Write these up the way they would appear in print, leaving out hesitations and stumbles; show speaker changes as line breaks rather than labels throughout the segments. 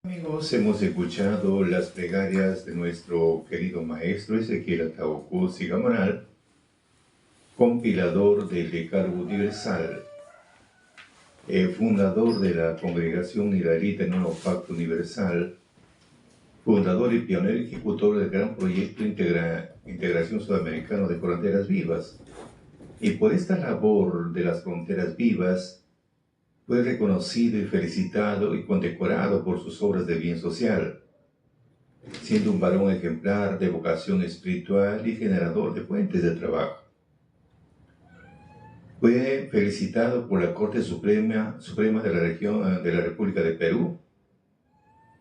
Amigos, hemos escuchado las plegarias de nuestro querido maestro Ezequiel Atahualpa Sigamonal, compilador del Decálogo Universal, fundador de la Congregación Israelita en Nuevo Pacto Universal, fundador y pionero ejecutor del gran proyecto Integración Sudamericana de Fronteras Vivas. Y por esta labor de las fronteras vivas, fue reconocido y felicitado y condecorado por sus obras de bien social, siendo un varón ejemplar de vocación espiritual y generador de fuentes de trabajo. Fue felicitado por la Corte Suprema de la República de Perú,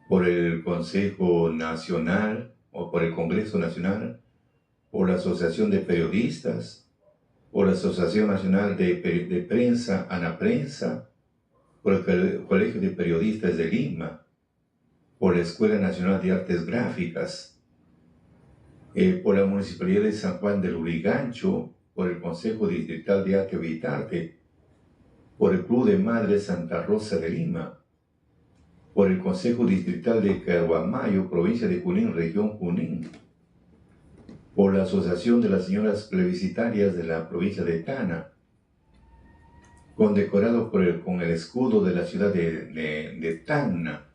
por el Consejo Nacional o por el Congreso Nacional, por la Asociación de Periodistas, por la Asociación Nacional de Prensa, ANAPrensa, por el Colegio de Periodistas de Lima, por la Escuela Nacional de Artes Gráficas, por la Municipalidad de San Juan del Lurigancho, por el Consejo Distrital de Arte y Vitarte, por el Club de Madres Santa Rosa de Lima, por el Consejo Distrital de Caruamayo, provincia de Junín, región Junín, por la Asociación de las Señoras Plebiscitarias de la provincia de Tana, condecorado con el escudo de la ciudad de Tacna,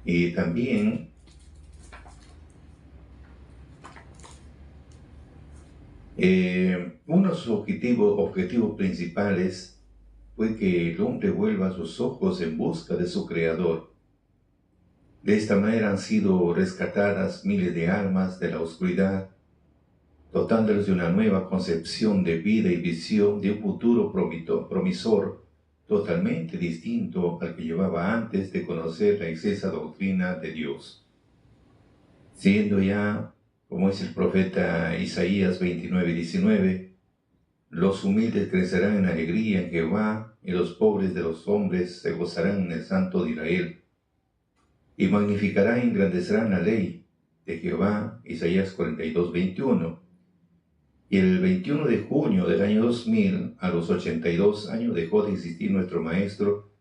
y también uno de sus objetivos principales fue que el hombre vuelva sus ojos en busca de su Creador. De esta manera han sido rescatadas miles de almas de la oscuridad, dotándoles de una nueva concepción de vida y visión de un futuro promisor totalmente distinto al que llevaba antes de conocer la excesa doctrina de Dios. Siendo ya, como dice el profeta Isaías 29:19, los humildes crecerán en alegría en Jehová, y los pobres de los hombres se gozarán en el Santo de Israel, y magnificarán y engrandecerán la ley de Jehová, Isaías 42:21. Y el 21 de junio del año 2000, a los 82 años, dejó de existir nuestro Maestro,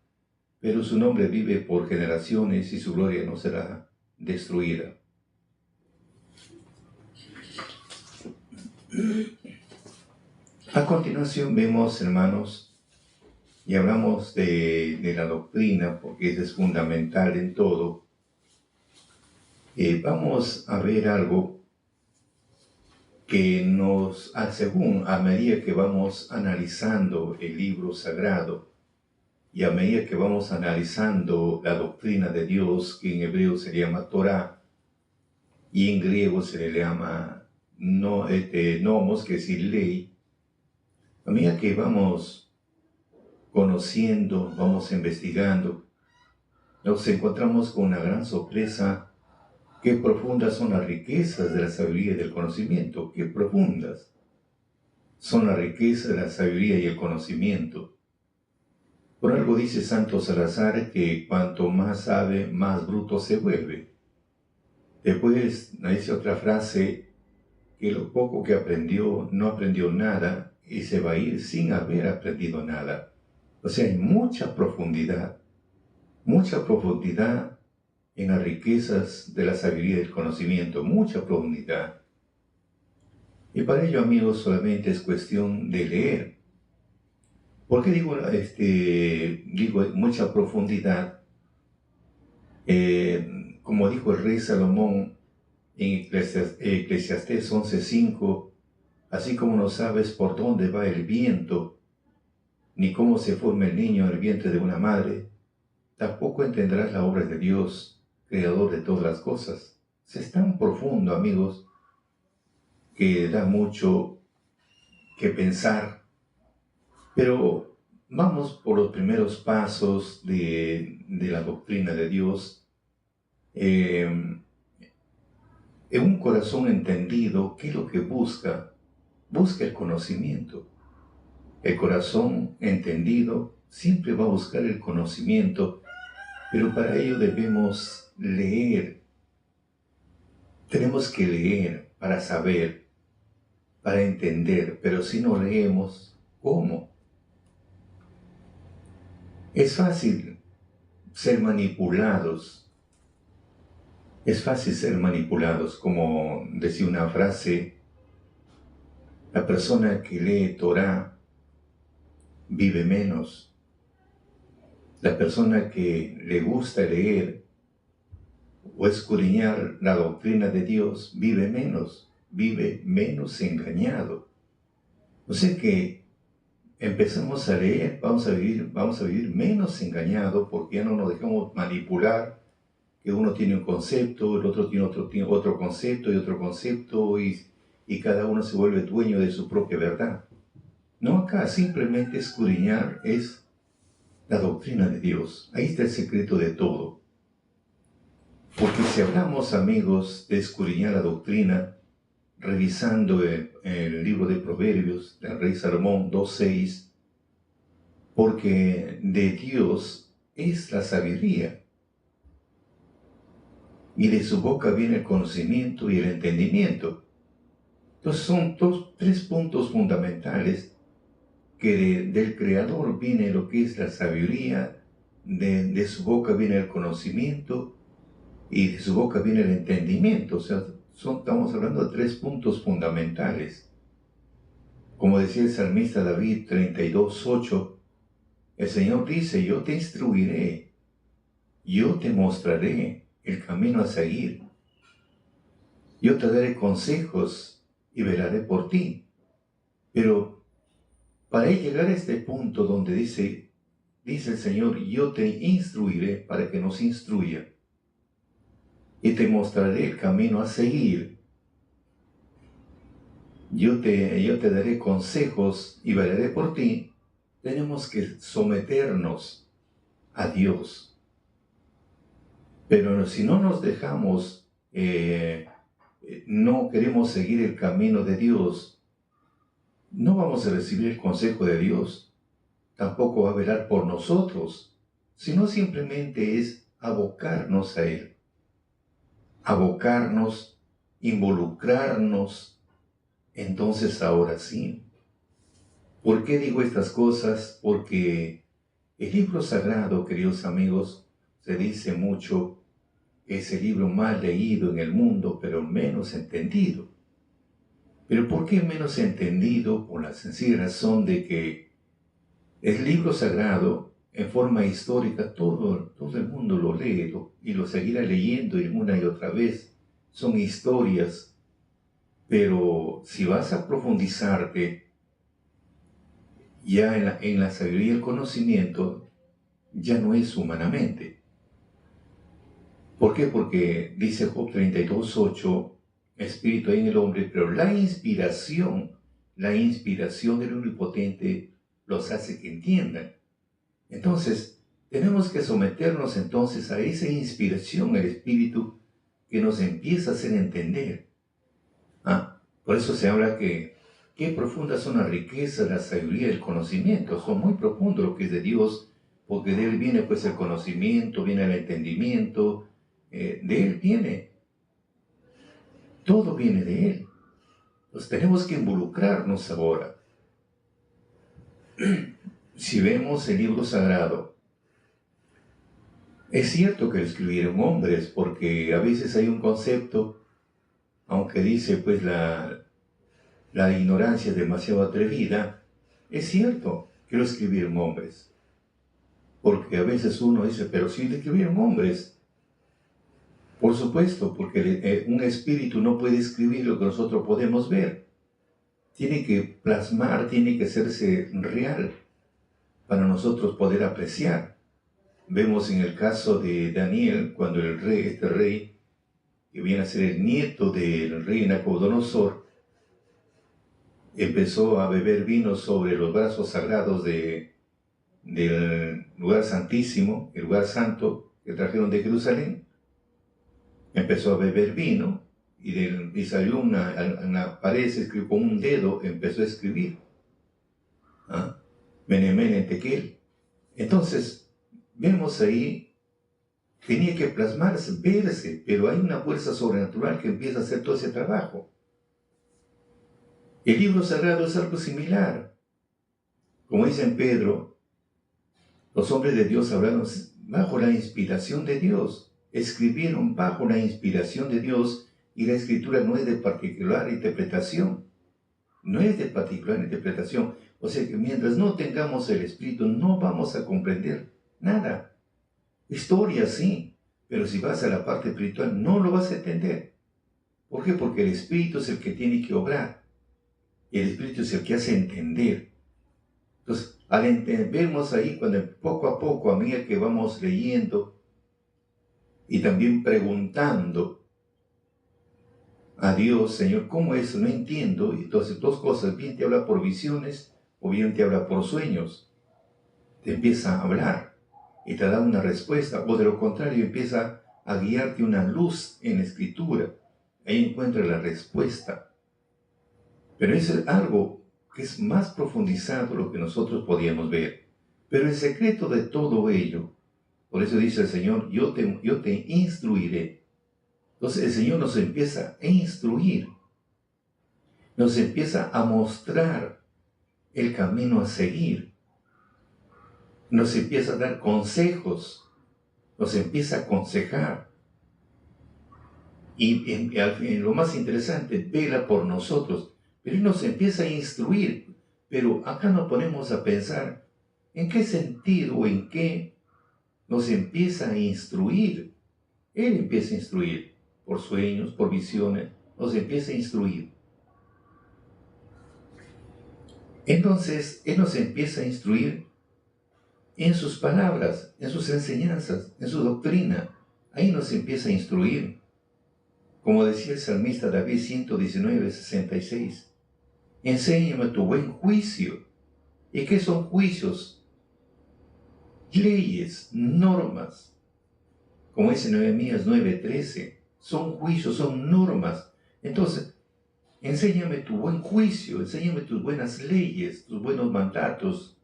pero su nombre vive por generaciones y su gloria no será destruida. A continuación vemos, hermanos, y hablamos de la doctrina, porque eso es fundamental en todo. Vamos a ver algo que a medida que vamos analizando el libro sagrado y a medida que vamos analizando la doctrina de Dios, que en hebreo se llama Torah y en griego se le llama nomos, que es decir ley, a medida que vamos conociendo, vamos investigando, nos encontramos con una gran sorpresa. Qué profundas son las riquezas de la sabiduría y del conocimiento. Qué profundas son las riquezas de la sabiduría y el conocimiento. Por algo dice Santo Salazar que cuanto más sabe, más bruto se vuelve. Después dice otra frase, que lo poco que aprendió, no aprendió nada y se va a ir sin haber aprendido nada. O sea, hay mucha profundidad en las riquezas de la sabiduría y del conocimiento, mucha profundidad. Y para ello, amigos, solamente es cuestión de leer. ¿Por qué digo mucha profundidad? Como dijo el rey Salomón en Eclesiastés 11:5, así como no sabes por dónde va el viento, ni cómo se forma el niño en el vientre de una madre, tampoco entenderás la obra de Dios, creador de todas las cosas. Es tan profundo, amigos, que da mucho que pensar. Pero vamos por los primeros pasos de la doctrina de Dios. En un corazón entendido, ¿qué es lo que busca? Busca el conocimiento. El corazón entendido siempre va a buscar el conocimiento, pero para ello debemos leer. Tenemos que leer para saber, para entender, pero si no leemos, ¿cómo? Es fácil ser manipulados. Es fácil ser manipulados, como decía una frase, la persona que lee Torah vive menos. La persona que le gusta leer o escudriñar la doctrina de Dios vive menos engañado. O sea que empezamos a leer, vamos a vivir menos engañado porque ya no nos dejamos manipular, que uno tiene un concepto, el otro tiene otro concepto y otro concepto y cada uno se vuelve dueño de su propia verdad. No, acá simplemente escudriñar es la doctrina de Dios. Ahí está el secreto de todo. Porque si hablamos, amigos, de escudriñar la doctrina, revisando el libro de Proverbios del rey Salomón 2:6, porque de Dios es la sabiduría, y de su boca viene el conocimiento y el entendimiento. Entonces son tres puntos fundamentales que del Creador viene lo que es la sabiduría, de su boca viene el conocimiento y de su boca viene el entendimiento. O sea, estamos hablando de tres puntos fundamentales. Como decía el salmista David 32:8, el Señor dice, yo te instruiré, yo te mostraré el camino a seguir, yo te daré consejos y velaré por ti. Pero para llegar a este punto donde dice el Señor, yo te instruiré para que nos instruya y te mostraré el camino a seguir. Yo te daré consejos y velaré por ti. Tenemos que someternos a Dios. Pero si no nos dejamos, no queremos seguir el camino de Dios, no vamos a recibir el consejo de Dios. Tampoco va a velar por nosotros, sino simplemente es abocarnos a Él. Abocarnos, involucrarnos. Entonces ahora sí. ¿Por qué digo estas cosas? Porque el libro sagrado, queridos amigos, se dice mucho, es el libro más leído en el mundo, pero menos entendido. ¿Pero por qué menos entendido? Por la sencilla razón de que el libro sagrado, en forma histórica, todo el mundo lo lee y lo seguirá leyendo una y otra vez. Son historias, pero si vas a profundizarte ya en la sabiduría y el conocimiento, ya no es humanamente. ¿Por qué? Porque dice Job 32:8, espíritu hay en el hombre, pero la inspiración del omnipotente los hace que entiendan. Entonces, tenemos que someternos entonces a esa inspiración, el espíritu que nos empieza a hacer entender. Por eso se habla que qué profundas son las riquezas, la sabiduría y el conocimiento. Son muy profundos lo que es de Dios, porque de Él viene pues el conocimiento, viene el entendimiento, de Él viene. Todo viene de Él. Entonces tenemos que involucrarnos ahora. Si vemos el libro sagrado, es cierto que lo escribieron hombres, porque a veces hay un concepto, aunque dice pues la ignorancia es demasiado atrevida, es cierto que lo escribieron hombres. Porque a veces uno dice, pero sí lo escribieron hombres. Por supuesto, porque un espíritu no puede escribir lo que nosotros podemos ver. Tiene que plasmar, tiene que hacerse real para nosotros poder apreciar. Vemos en el caso de Daniel, cuando este rey, que viene a ser el nieto del rey Nabucodonosor, empezó a beber vino sobre los brazos sagrados del lugar santísimo, el lugar santo que trajeron de Jerusalén. Empezó a beber vino y salió una pared, se escribió con un dedo, empezó a escribir. Mene, mene, tekel. Entonces, vemos ahí, tenía que plasmarse, verse, pero hay una fuerza sobrenatural que empieza a hacer todo ese trabajo. El libro sagrado es algo similar. Como dice en Pedro, los hombres de Dios hablaron bajo la inspiración de Dios. Escribieron bajo la inspiración de Dios y la escritura no es de particular interpretación. No es de particular interpretación. O sea que mientras no tengamos el Espíritu no vamos a comprender nada. Historia sí, pero si vas a la parte espiritual no lo vas a entender. ¿Por qué? Porque el Espíritu es el que tiene que obrar. Y el Espíritu es el que hace entender. Entonces, vemos ahí cuando poco a poco, a medida que vamos leyendo y también preguntando a Dios, Señor, ¿cómo es? No entiendo. Y entonces, dos cosas, bien te habla por visiones o bien te habla por sueños. Te empieza a hablar y te da una respuesta, o de lo contrario empieza a guiarte una luz en la Escritura. Ahí encuentra la respuesta. Pero eso es algo que es más profundizado de lo que nosotros podíamos ver. Pero el secreto de todo ello, por eso dice el Señor, yo te instruiré. Entonces el Señor nos empieza a instruir, nos empieza a mostrar el camino a seguir, nos empieza a dar consejos, nos empieza a aconsejar. Y en lo más interesante, vela por nosotros. Pero Él nos empieza a instruir. Pero acá nos ponemos a pensar en qué sentido o en qué nos empieza a instruir. Él empieza a instruir por sueños, por visiones, nos empieza a instruir. Entonces, Él nos empieza a instruir en sus palabras, en sus enseñanzas, en su doctrina. Ahí nos empieza a instruir. Como decía el salmista David 119:66. Enséñame tu buen juicio. ¿Y qué son juicios? Leyes, normas. Como dice Nehemías 9:13. Son juicios, son normas. Entonces, enséñame tu buen juicio, enséñame tus buenas leyes, tus buenos mandatos.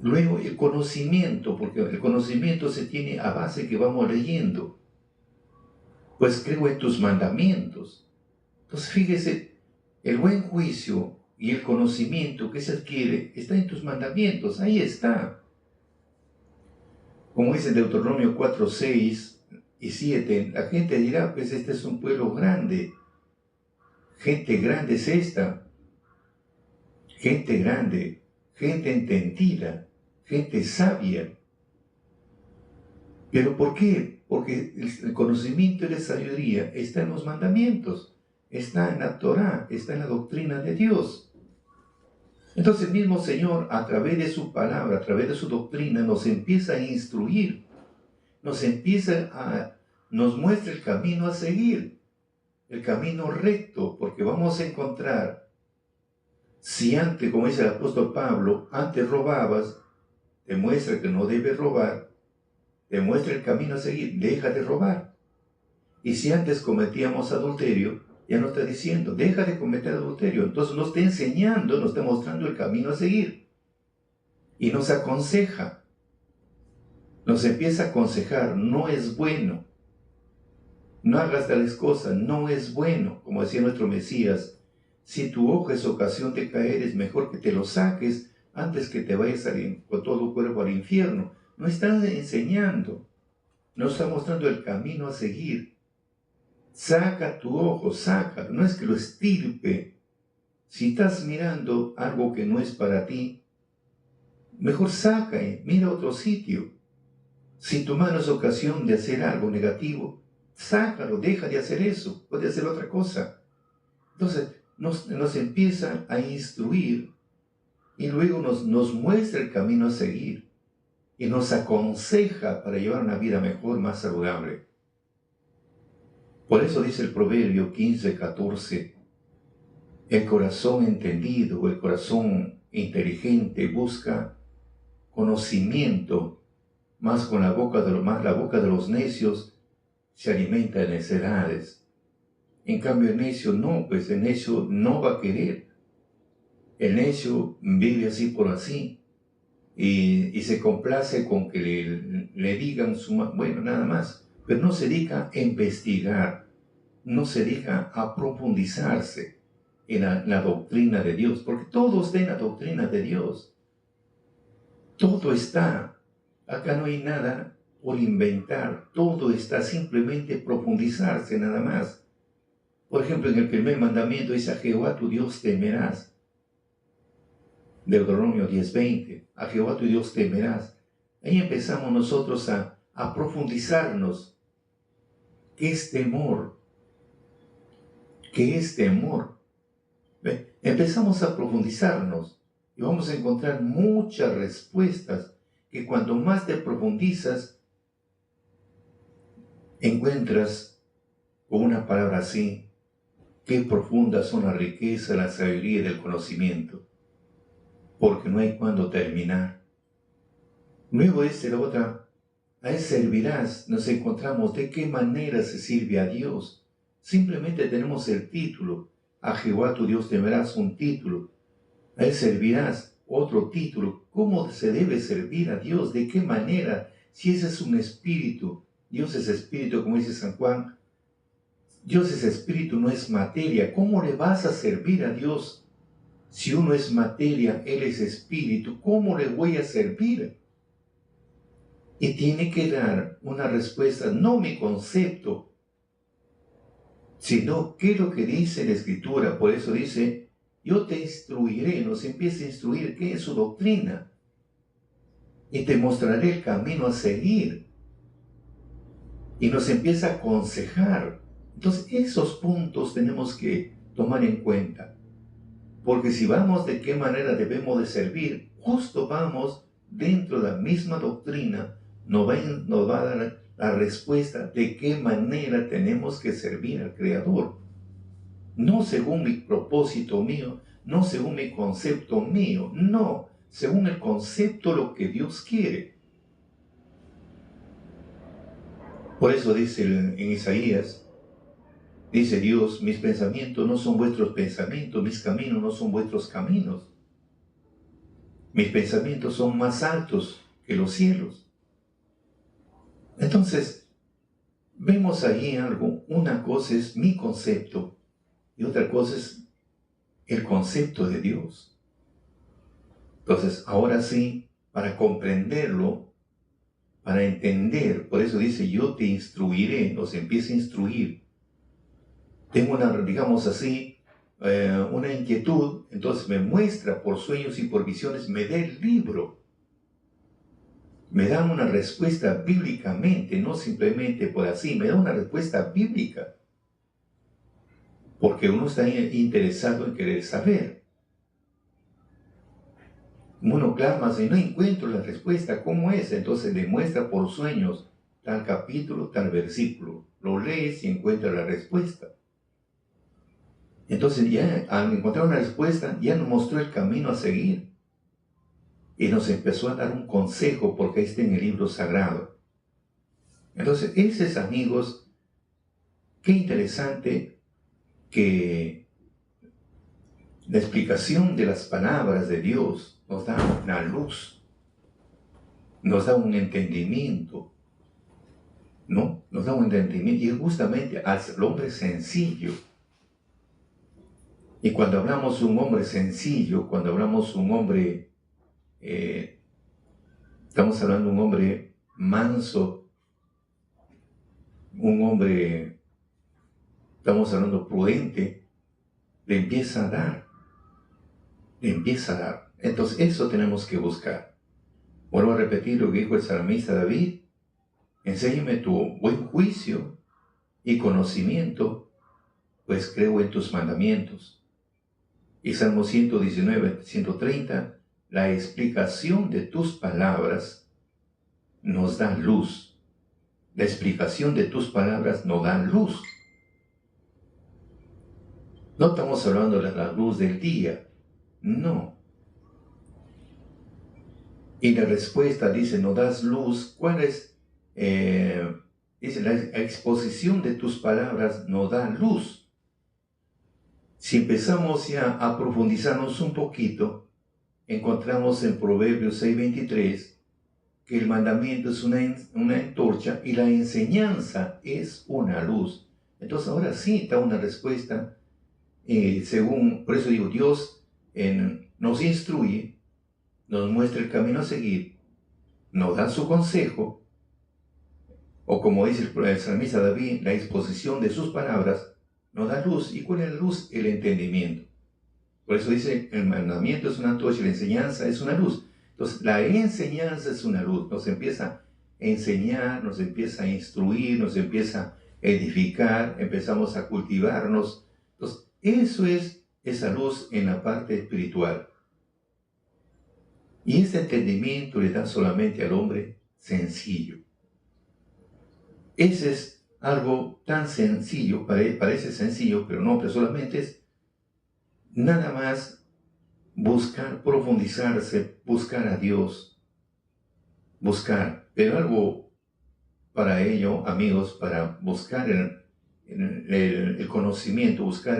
Luego el conocimiento, porque el conocimiento se tiene a base que vamos leyendo. Pues creo en tus mandamientos. Entonces fíjese, el buen juicio y el conocimiento que se adquiere está en tus mandamientos, ahí está. Como dice Deuteronomio 4:6 y 7, la gente dirá, pues este es un pueblo grande. Gente grande es esta. Gente grande, gente entendida, gente sabia. ¿Pero por qué? Porque el conocimiento y la sabiduría está en los mandamientos, está en la Torá, está en la doctrina de Dios. Entonces el mismo Señor, a través de su palabra, a través de su doctrina, nos empieza a instruir, nos muestra el camino a seguir, el camino recto, porque vamos a encontrar, si antes, como dice el apóstol Pablo, antes robabas, te muestra que no debes robar, te muestra el camino a seguir, deja de robar. Y si antes cometíamos adulterio, ya nos está diciendo, deja de cometer adulterio. Entonces nos está enseñando, nos está mostrando el camino a seguir. Y nos aconseja, nos empieza a aconsejar, no es bueno. No hagas tales cosas, no es bueno. Como decía nuestro Mesías, si tu ojo es ocasión de caer, es mejor que te lo saques antes que te vayas con todo tu cuerpo al infierno. No está enseñando, nos está mostrando el camino a seguir. Saca tu ojo, sácalo, no es que lo estirpe. Si estás mirando algo que no es para ti, mejor saca, mira a otro sitio. Si tu mano es ocasión de hacer algo negativo, sácalo, deja de hacer eso, puede hacer otra cosa. Entonces nos empieza a instruir y luego nos muestra el camino a seguir y nos aconseja para llevar una vida mejor, más saludable. Por eso dice el Proverbio 15:14, el corazón entendido, el corazón inteligente busca conocimiento, más con la boca de los necios se alimenta de necedades. En cambio el necio no, pues el necio no va a querer. El necio vive así por así y se complace con que le digan bueno, nada más. Pero no se dedica a investigar, no se dedica a profundizarse en la doctrina de Dios, porque todo está en la doctrina de Dios. Todo está. Acá no hay nada por inventar, todo está simplemente profundizarse nada más. Por ejemplo, en el primer mandamiento dice: a Jehová tu Dios temerás. Deuteronomio 10:20, a Jehová tu Dios temerás. Ahí empezamos nosotros a profundizarnos. ¿Qué es temor? ¿Qué es temor? ¿Ve? Empezamos a profundizarnos y vamos a encontrar muchas respuestas que cuando más te profundizas, encuentras con una palabra así: qué profundas son la riqueza, la sabiduría y el conocimiento, porque no hay cuándo terminar. Luego la otra: a él servirás. Nos encontramos de qué manera se sirve a Dios. Simplemente tenemos el título: a Jehová tu Dios temerás, un título. A él servirás, otro título. ¿Cómo se debe servir a Dios? ¿De qué manera? Si ese es un espíritu, Dios es espíritu, como dice San Juan. Dios es espíritu, no es materia. ¿Cómo le vas a servir a Dios? Si uno es materia, Él es espíritu, ¿cómo le voy a servir? Y tiene que dar una respuesta, no mi concepto, sino qué es lo que dice la Escritura. Por eso dice: yo te instruiré, nos empieza a instruir qué es su doctrina, y te mostraré el camino a seguir, y nos empieza a aconsejar. Entonces esos puntos tenemos que tomar en cuenta, porque si vamos de qué manera debemos de servir, justo vamos dentro de la misma doctrina, nos va a dar la respuesta de qué manera tenemos que servir al Creador. No según mi propósito mío, no según mi concepto mío, no, según el concepto lo que Dios quiere. Por eso dice en Isaías, dice Dios: mis pensamientos no son vuestros pensamientos, mis caminos no son vuestros caminos. Mis pensamientos son más altos que los cielos. Entonces, vemos ahí algo. Una cosa es mi concepto y otra cosa es el concepto de Dios. Entonces, ahora sí, para comprenderlo, para entender, por eso dice: yo te instruiré, nos empieza a instruir. Tengo digamos así, una inquietud, entonces me muestra por sueños y por visiones, me da el libro. Me da una respuesta bíblicamente, no simplemente por así, me da una respuesta bíblica. Porque uno está interesado en querer saber. Uno clama y no encuentro la respuesta, ¿cómo es? Entonces demuestra por sueños tal capítulo, tal versículo. Lo lees y encuentras la respuesta. Entonces ya al encontrar una respuesta, ya nos mostró el camino a seguir. Y nos empezó a dar un consejo, porque ahí está en el libro sagrado. Entonces, esos amigos, qué interesante que la explicación de las palabras de Dios nos da una luz, nos da un entendimiento, ¿no? Nos da un entendimiento, y justamente al hombre sencillo. Y cuando hablamos de un hombre sencillo, cuando hablamos de un hombre, estamos hablando de un hombre manso, un hombre, estamos hablando prudente, le empieza a dar, le empieza a dar. Entonces eso tenemos que buscar. Vuelvo a repetir lo que dijo el salmista David: enséñame tu buen juicio y conocimiento, pues creo en tus mandamientos. Y Salmo 119, 130, la explicación de tus palabras nos da luz. La explicación de tus palabras nos da luz. No estamos hablando de la luz del día, no. Y la respuesta dice: no das luz. ¿Cuál es? Dice: la exposición de tus palabras nos da luz. Si empezamos ya a profundizarnos un poquito, encontramos en Proverbios 6:23 que el mandamiento es una antorcha y la enseñanza es una luz. Entonces ahora sí está una respuesta, por eso digo, Dios nos instruye, nos muestra el camino a seguir, nos da su consejo, o como dice el salmista David, la exposición de sus palabras nos da luz. ¿Y cuál es la luz? El entendimiento. Por eso dice, el mandamiento es una antorcha y la enseñanza es una luz. Entonces, la enseñanza es una luz. Nos empieza a enseñar, nos empieza a instruir, nos empieza a edificar, empezamos a cultivarnos. Entonces, eso es esa luz en la parte espiritual. Y este entendimiento le da solamente al hombre sencillo. Ese es algo tan sencillo, parece sencillo, pero no, pero solamente es nada más buscar, profundizarse, buscar a Dios, buscar. Pero algo para ello, amigos, para buscar el conocimiento, buscar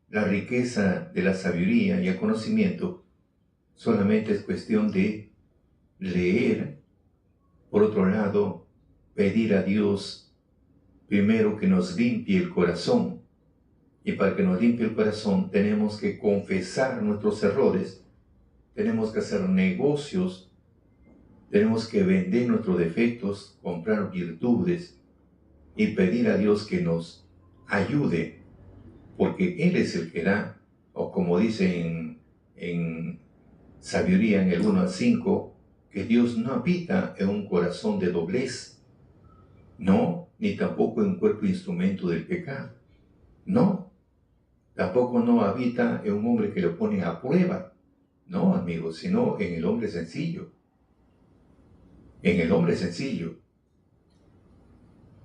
la riqueza de la sabiduría y el conocimiento, solamente es cuestión de leer. Por otro lado, pedir a Dios primero que nos limpie el corazón. Y para que nos limpie el corazón tenemos que confesar nuestros errores, tenemos que hacer negocios, tenemos que vender nuestros defectos, comprar virtudes y pedir a Dios que nos ayude, porque Él es el que da, o como dice en Sabiduría en el 1 al 5, que Dios no habita en un corazón de doblez, no, ni tampoco en un cuerpo instrumento del pecado, no. Tampoco no habita en un hombre que lo pone a prueba. No, amigos, sino en el hombre sencillo. En el hombre sencillo.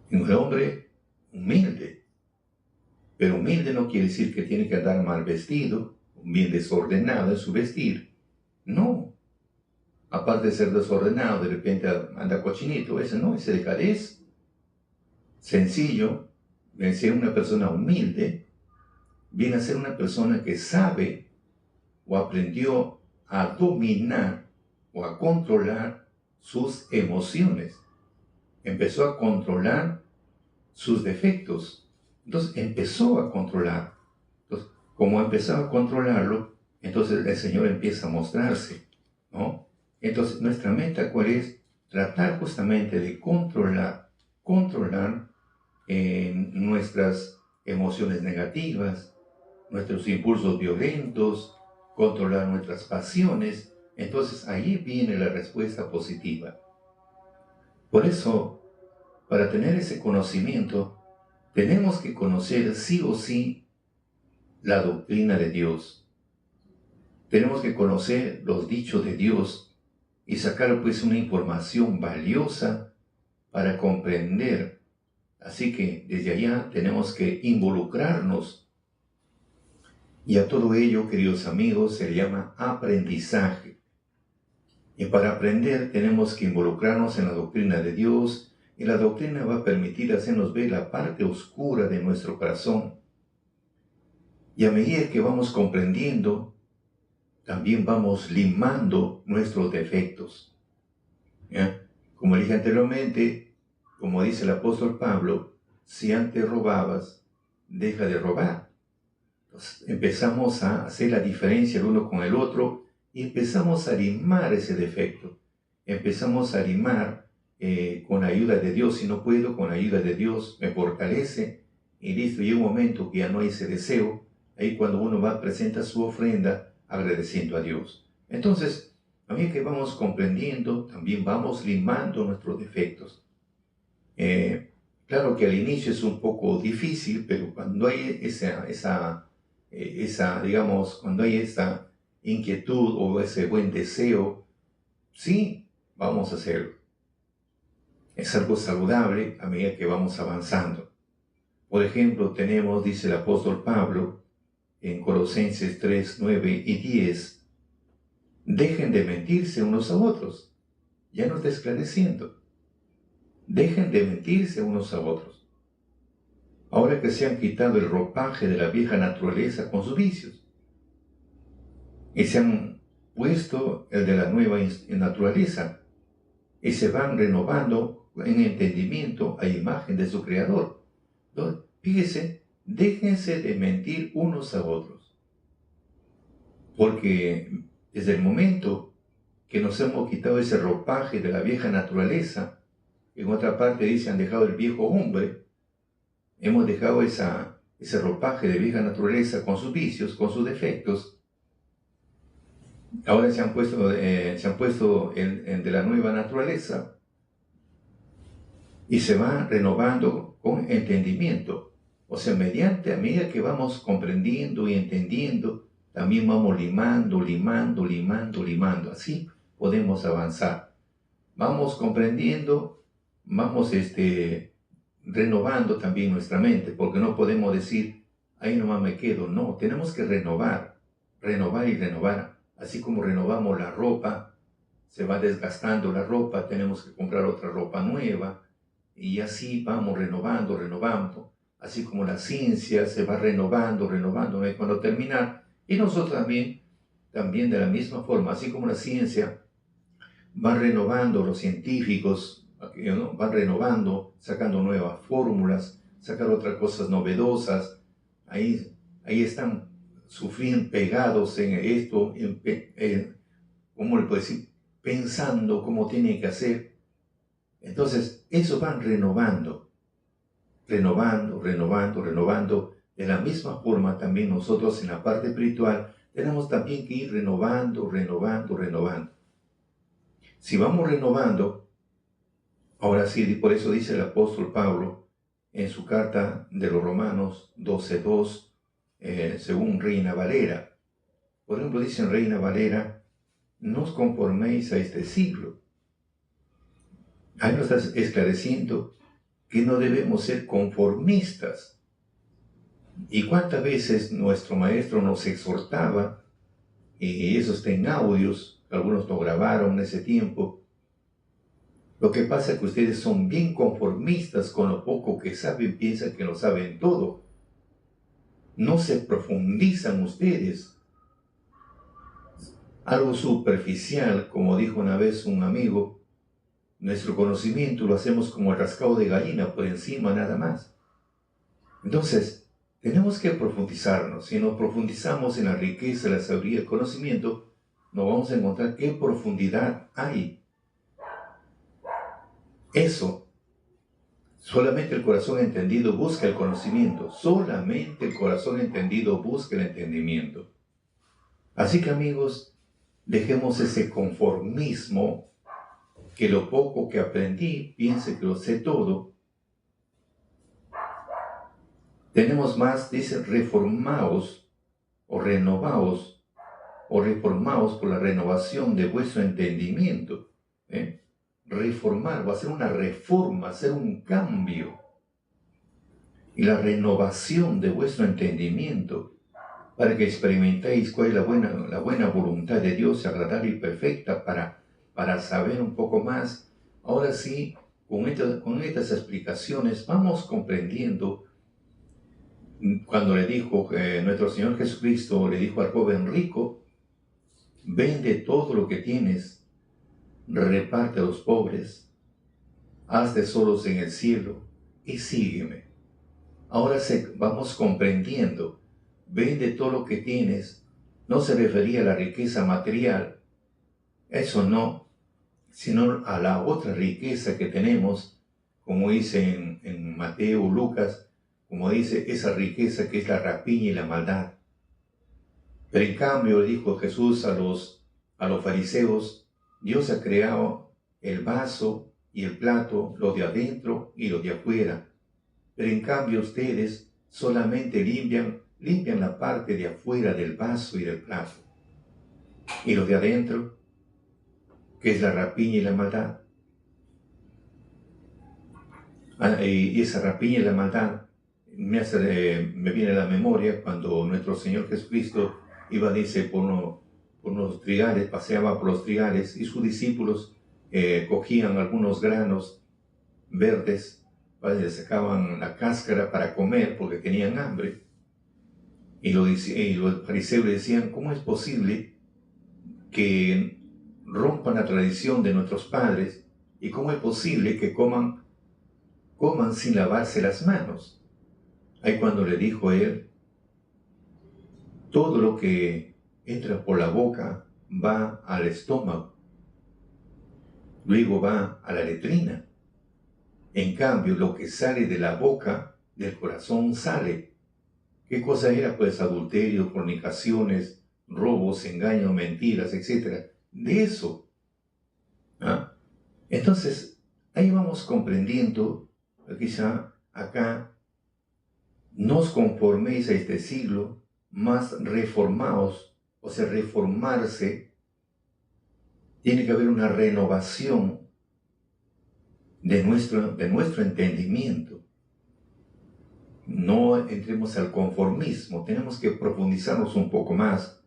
En el hombre humilde. Pero humilde no quiere decir que tiene que andar mal vestido, bien desordenado en su vestir. No. Aparte de ser desordenado, de repente anda cochinito. Ese no, ese dejadez. Sencillo. De ser una persona humilde, viene a ser una persona que sabe o aprendió a dominar o a controlar sus emociones. Empezó a controlar sus defectos. Entonces empezó a controlar. Entonces, como empezó a controlarlo, entonces el Señor empieza a mostrarse, ¿no? Entonces nuestra meta, ¿cuál es? Tratar justamente de controlar nuestras emociones negativas, nuestros impulsos violentos, controlar nuestras pasiones. Entonces ahí viene la respuesta positiva. Por eso, para tener ese conocimiento, tenemos que conocer sí o sí la doctrina de Dios. Tenemos que conocer los dichos de Dios y sacar pues una información valiosa para comprender. Así que desde allá tenemos que involucrarnos. Y a todo ello, queridos amigos, se le llama aprendizaje. Y para aprender tenemos que involucrarnos en la doctrina de Dios, y la doctrina va a permitir hacernos ver la parte oscura de nuestro corazón. Y a medida que vamos comprendiendo, también vamos limando nuestros defectos. ¿Ya? Como dije anteriormente, como dice el apóstol Pablo, si antes robabas, deja de robar. Entonces, empezamos a hacer la diferencia el uno con el otro y empezamos a limar ese defecto. Empezamos a limar con la ayuda de Dios. Si no puedo, con la ayuda de Dios me fortalece y listo. Y un momento que ya no hay ese deseo, ahí cuando uno va, presenta su ofrenda agradeciendo a Dios. Entonces, a medida que vamos comprendiendo, también vamos limando nuestros defectos. Claro que al inicio es un poco difícil, pero cuando hay digamos, cuando hay esta inquietud o ese buen deseo, sí, vamos a hacerlo. Es algo saludable a medida que vamos avanzando. Por ejemplo, tenemos, dice el apóstol Pablo, en Colosenses 3, 9 y 10, dejen de mentirse unos a otros. Ya nos está esclareciendo. Dejen de mentirse unos a otros. Ahora que se han quitado el ropaje de la vieja naturaleza con sus vicios y se han puesto el de la nueva naturaleza y se van renovando en entendimiento a imagen de su Creador. Entonces, fíjese, déjense de mentir unos a otros, porque desde el momento que nos hemos quitado ese ropaje de la vieja naturaleza. En otra parte dice, han dejado el viejo hombre. Hemos dejado ese ropaje de vieja naturaleza con sus vicios, con sus defectos. Ahora se han puesto el de la nueva naturaleza y se va renovando con entendimiento. O sea, a medida que vamos comprendiendo y entendiendo, también vamos limando. Así podemos avanzar. Vamos comprendiendo, vamos renovando también nuestra mente, porque no podemos decir, ahí nomás me quedo. No, tenemos que renovar y renovar. Así como renovamos la ropa, se va desgastando la ropa, tenemos que comprar otra ropa nueva, y así vamos renovando. Así como la ciencia se va renovando, no hay cuando terminar. Y nosotros también de la misma forma, así como la ciencia va renovando, los científicos, ¿no?, van renovando, sacando nuevas fórmulas, sacar otras cosas novedosas. Ahí están sufriendo, pegados en esto, ¿cómo le puedo decir? Pensando cómo tiene que hacer. Entonces, eso van renovando. De la misma forma, también nosotros en la parte espiritual tenemos también que ir renovando. Si vamos renovando, ahora sí, por eso dice el apóstol Pablo en su carta de los Romanos 12:2, según Reina Valera. Por ejemplo, dice en Reina Valera, no os conforméis a este siglo. Ahí nos está esclareciendo que no debemos ser conformistas. ¿Y cuántas veces nuestro maestro nos exhortaba? Y eso está en audios, algunos lo grabaron en ese tiempo. Lo que pasa es que ustedes son bien conformistas con lo poco que saben, piensan que lo saben todo. No se profundizan ustedes. Algo superficial, como dijo una vez un amigo, nuestro conocimiento lo hacemos como el rascado de gallina, por encima nada más. Entonces, tenemos que profundizarnos. Si nos profundizamos en la riqueza, la sabiduría, el conocimiento, nos vamos a encontrar qué profundidad hay. Eso, solamente el corazón entendido busca el conocimiento. Solamente el corazón entendido busca el entendimiento. Así que, amigos, dejemos ese conformismo, que lo poco que aprendí, piense que lo sé todo. Tenemos más, dice, reformaos o renovaos o reformaos por la renovación de vuestro entendimiento. Reformar, va a ser una reforma, hacer un cambio. Y la renovación de vuestro entendimiento, para que experimentéis cuál es la buena voluntad de Dios, agradable y perfecta, para saber un poco más. Ahora sí, con estas explicaciones vamos comprendiendo. Cuando le dijo nuestro Señor Jesucristo, le dijo al joven rico, vende todo lo que tienes, reparte a los pobres, haz tesoros en el cielo y sígueme. Ahora vamos comprendiendo, vende todo lo que tienes, no se refería a la riqueza material, eso no, sino a la otra riqueza que tenemos, como dice en Mateo, Lucas, como dice, esa riqueza que es la rapiña y la maldad. Pero en cambio, dijo Jesús a los fariseos, Dios ha creado el vaso y el plato, lo de adentro y lo de afuera. Pero en cambio ustedes solamente limpian la parte de afuera del vaso y del plato. Y lo de adentro, que es la rapiña y la maldad. Y esa rapiña y la maldad me viene a la memoria cuando nuestro Señor Jesucristo iba, dice, por unos trigales, paseaba por los trigales, y sus discípulos cogían algunos granos verdes, le sacaban la cáscara para comer porque tenían hambre. Y los fariseos le decían, ¿cómo es posible que rompan la tradición de nuestros padres? ¿Y cómo es posible que coman sin lavarse las manos? Ahí cuando le dijo él, todo lo que entra por la boca va al estómago, luego va a la letrina. En cambio, lo que sale de la boca, del corazón sale. ¿Qué cosa era? Pues adulterio, fornicaciones, robos, engaños, mentiras, etc. De eso. ¿Ah? Entonces, ahí vamos comprendiendo, quizá acá, no os conforméis a este siglo, más reformaos, o sea, reformarse, tiene que haber una renovación de nuestro entendimiento. No entremos al conformismo, tenemos que profundizarnos un poco más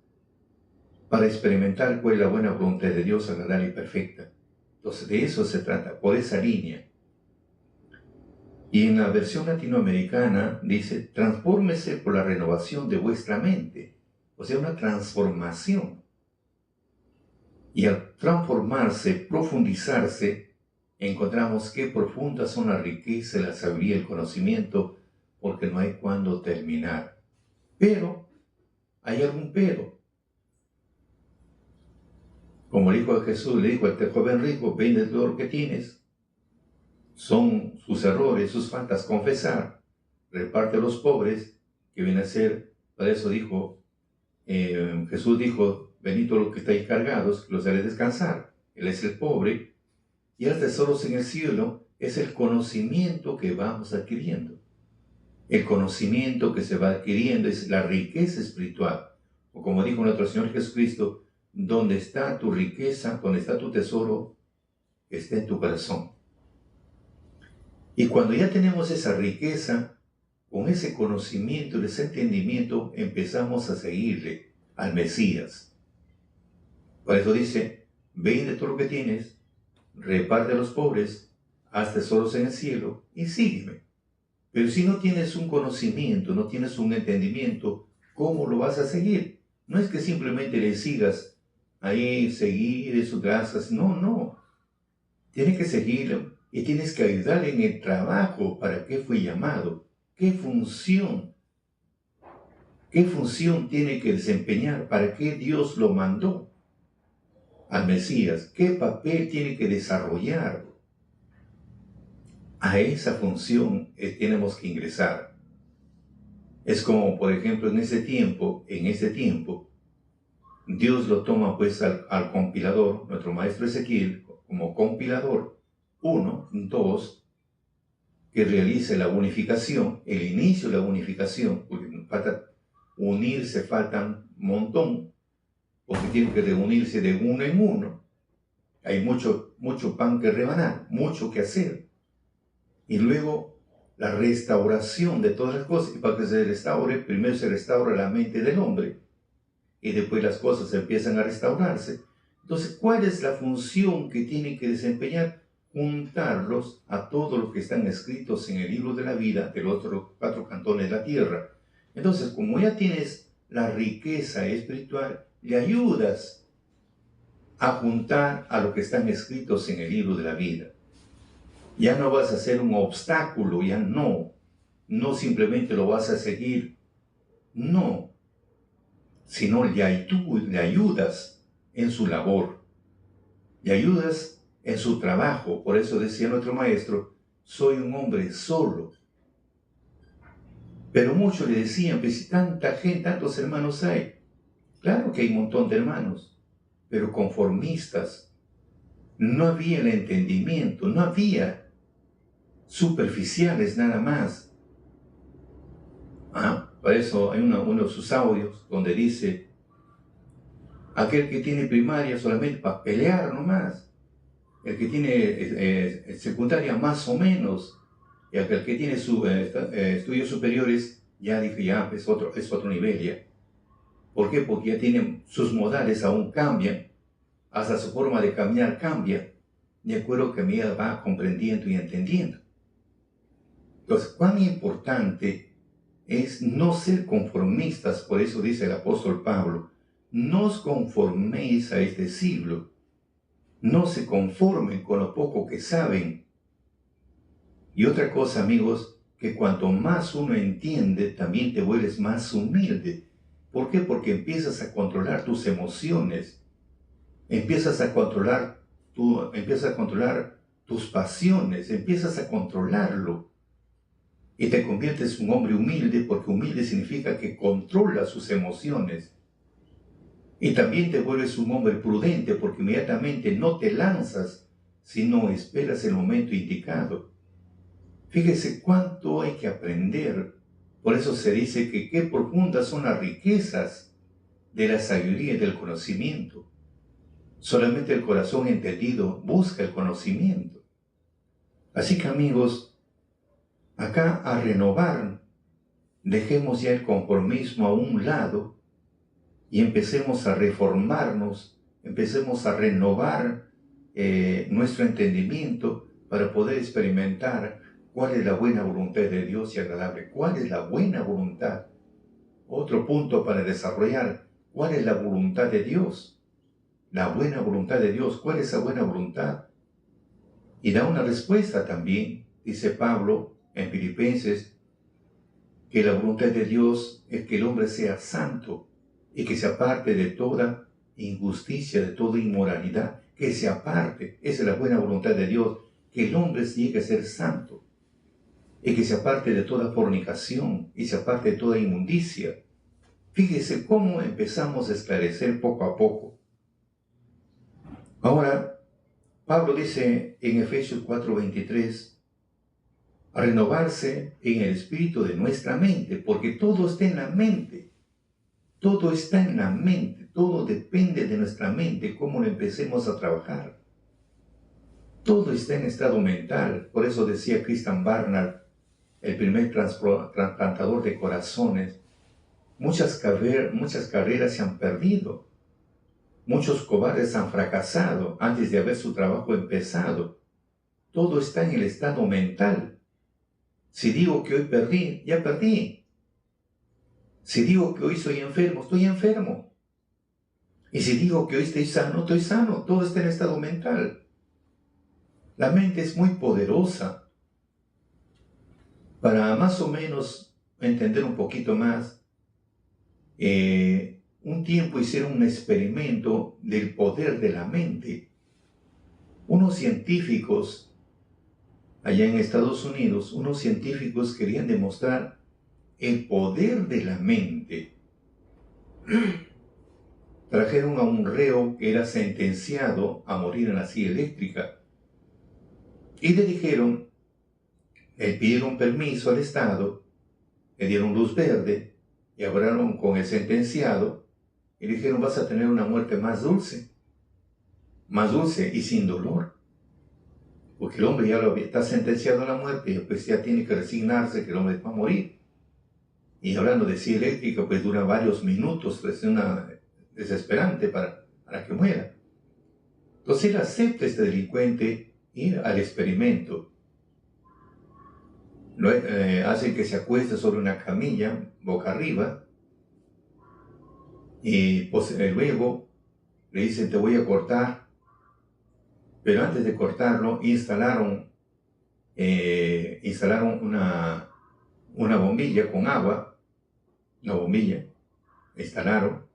para experimentar cuál es la buena voluntad de Dios, agradable y perfecta. Entonces, de eso se trata, por esa línea. Y en la versión latinoamericana dice, transfórmese por la renovación de vuestra mente. O sea, una transformación. Y al transformarse, profundizarse, encontramos qué profundas son la riqueza, la sabiduría y el conocimiento, porque no hay cuándo terminar. Pero, hay algún pero. Como el hijo de Jesús le dijo a este joven rico, vende todo lo que tienes. Son sus errores, sus faltas, confesar. Reparte a los pobres, que viene a ser, para eso dijo, Jesús dijo, venid todos los que estáis cargados, que los haré descansar. Él es el pobre. Y los tesoros en el cielo es el conocimiento que vamos adquiriendo. El conocimiento que se va adquiriendo es la riqueza espiritual. O como dijo nuestro Señor Jesucristo, donde está tu riqueza, donde está tu tesoro, está en tu corazón. Y cuando ya tenemos esa riqueza, con ese conocimiento, ese entendimiento, empezamos a seguirle al Mesías. Por eso dice, vende todo lo que tienes, reparte a los pobres, haz tesoros en el cielo y sígueme. Pero si no tienes un conocimiento, no tienes un entendimiento, ¿cómo lo vas a seguir? No es que simplemente le sigas ahí, seguir en sus trazas. No. Tienes que seguirlo y tienes que ayudarle en el trabajo. ¿Para qué fue llamado? ¿Qué función tiene que desempeñar? ¿Para qué Dios lo mandó al Mesías? ¿Qué papel tiene que desarrollar? A esa función tenemos que ingresar. Es como, por ejemplo, en ese tiempo, Dios lo toma pues al compilador, nuestro maestro Ezequiel, como compilador, 1, 2, que realice la unificación, el inicio de la unificación, porque falta unirse, faltan un montón, porque tienen que reunirse de uno en uno. Hay mucho pan que rebanar, mucho que hacer. Y luego la restauración de todas las cosas. Y para que se restaure, primero se restaura la mente del hombre. Y después las cosas empiezan a restaurarse. Entonces, ¿cuál es la función que tiene que desempeñar? Juntarlos a todos los que están escritos en el libro de la vida de los otros 4 cantones de la tierra. Entonces, como ya tienes la riqueza espiritual, le ayudas a juntar a los que están escritos en el libro de la vida. Ya no vas a ser un obstáculo, ya no simplemente lo vas a seguir, no, sino tú le ayudas en su labor, le ayudas en su trabajo. Por eso decía nuestro maestro, soy un hombre solo. Pero muchos le decían, pues si tanta gente, tantos hermanos hay. Claro que hay un montón de hermanos, pero conformistas. No había el entendimiento, no había superficiales nada más. Por eso hay uno de sus audios donde dice, aquel que tiene primaria solamente para pelear nomás, el que tiene secundaria más o menos, y aquel que tiene estudios superiores, ya dije, ya es otro nivel ya. ¿Por qué? Porque ya tienen sus modales, aún cambian, hasta su forma de caminar cambia, de acuerdo que a medida va comprendiendo y entendiendo. Entonces, cuán importante es no ser conformistas. Por eso dice el apóstol Pablo, no os conforméis a este siglo, no se conformen con lo poco que saben. Y otra cosa, amigos, que cuanto más uno entiende, también te vuelves más humilde. ¿Por qué? Porque empiezas a controlar tus emociones, empiezas a controlar tú empiezas a controlar tus pasiones, empiezas a controlarlo. Y te conviertes en un hombre humilde, porque humilde significa que controla sus emociones. Y también te vuelves un hombre prudente, porque inmediatamente no te lanzas, sino esperas el momento indicado. Fíjese cuánto hay que aprender. Por eso se dice que qué profundas son las riquezas de la sabiduría y del conocimiento. Solamente el corazón entendido busca el conocimiento. Así que, amigos, acá a renovar, dejemos ya el conformismo a un lado y empecemos a reformarnos, empecemos a renovar nuestro entendimiento para poder experimentar cuál es la buena voluntad de Dios y agradable. ¿Cuál es la buena voluntad? Otro punto para desarrollar, ¿cuál es la voluntad de Dios? La buena voluntad de Dios, ¿cuál es esa buena voluntad? Y da una respuesta también, dice Pablo en Filipenses, que la voluntad de Dios es que el hombre sea santo y que se aparte de toda injusticia, de toda inmoralidad, que se aparte. Esa es la buena voluntad de Dios, que el hombre llegue a ser santo y que se aparte de toda fornicación y se aparte de toda inmundicia. Fíjese cómo empezamos a esclarecer poco a poco. Ahora, Pablo dice en Efesios 4:23, a renovarse en el espíritu de nuestra mente, porque todo está en la mente. Todo está en la mente, todo depende de nuestra mente, cómo lo empecemos a trabajar. Todo está en estado mental. Por eso decía Christian Barnard, el primer trasplantador de corazones, muchas carreras se han perdido. Muchos cobardes han fracasado antes de haber su trabajo empezado. Todo está en el estado mental. Si digo que hoy perdí, ya perdí. Si digo que hoy soy enfermo, estoy enfermo. Y si digo que hoy estoy sano, estoy sano. Todo está en el estado mental. La mente es muy poderosa. Para más o menos entender un poquito más, un tiempo hicieron un experimento del poder de la mente. Unos científicos, allá en Estados Unidos, unos científicos querían demostrar el poder de la mente. Trajeron a un reo que era sentenciado a morir en la silla eléctrica y le dijeron, le pidieron permiso al Estado, le dieron luz verde y hablaron con el sentenciado y le dijeron, vas a tener una muerte más dulce y sin dolor, porque el hombre ya está sentenciado a la muerte y pues ya tiene que resignarse que el hombre va a morir. Y hablando de silla eléctrica, pues dura varios minutos, es una desesperante para que muera. Entonces él acepta, este delincuente, ir al experimento. Hacen que se acueste sobre una camilla, boca arriba, y pues, luego le dicen, te voy a cortar, pero antes de cortarlo instalaron una bombilla con agua, una bombilla, instalaron,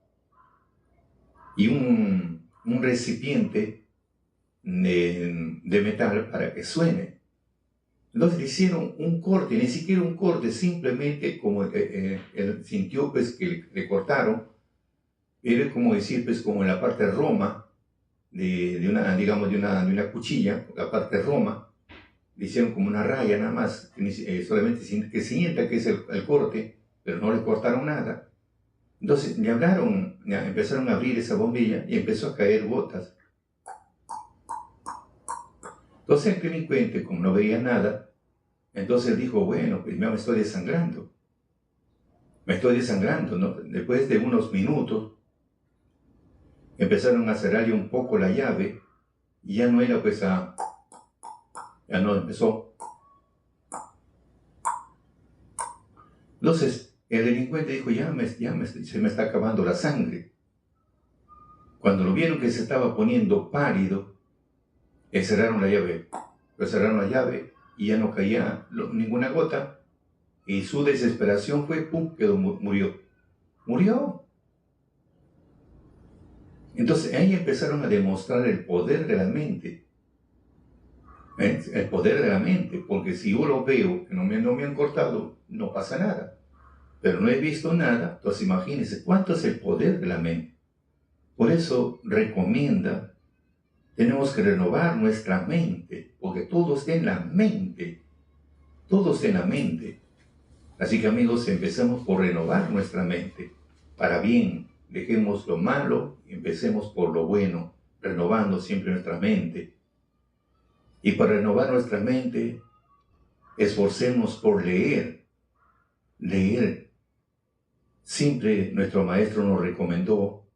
y un recipiente de metal para que suene. Entonces le hicieron un corte, ni siquiera un corte, simplemente como él sintió pues que le cortaron, era como decir pues como en la parte roma de una cuchilla, la parte roma, le hicieron como una raya nada más, solamente que sienta que es el corte, pero no le cortaron nada. Entonces le hablaron, empezaron a abrir esa bombilla y empezó a caer gotas. Entonces el delincuente, como no veía nada, entonces él dijo, bueno, pues me estoy desangrando. ¿No? Después de unos minutos, empezaron a cerrarle un poco la llave y ya no era pues ya no empezó. Entonces el delincuente dijo, se me está acabando la sangre. Cuando lo vieron que se estaba poniendo pálido, le cerraron la llave y ya no caía ninguna gota. Y su desesperación fue, murió. Murió. Entonces ahí empezaron a demostrar el poder de la mente. El poder de la mente, porque si yo lo veo que no me han cortado, no pasa nada. Pero no he visto nada, entonces imagínense cuánto es el poder de la mente. Por eso recomienda, tenemos que renovar nuestra mente, porque todo está en la mente. Todo está en la mente. Así que amigos, empecemos por renovar nuestra mente. Para bien, dejemos lo malo y empecemos por lo bueno, renovando siempre nuestra mente. Y para renovar nuestra mente, esforcémonos por leer. Leer. Siempre nuestro maestro nos recomendó,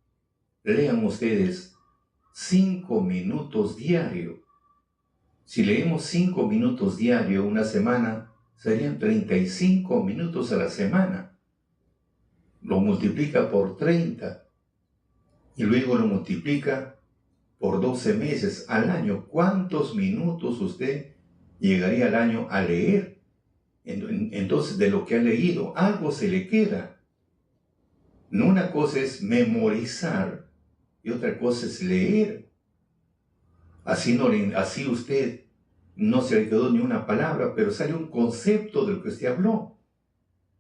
lean ustedes 5 minutos diario. Si leemos 5 minutos diario una semana, serían 35 minutos a la semana. Lo multiplica por 30 y luego lo multiplica por 12 meses al año. ¿Cuántos minutos usted llegaría al año a leer? Entonces, de lo que ha leído, algo se le queda. No, una cosa es memorizar y otra cosa es leer. Así usted no se le quedó ni una palabra, pero sale un concepto de lo que usted habló.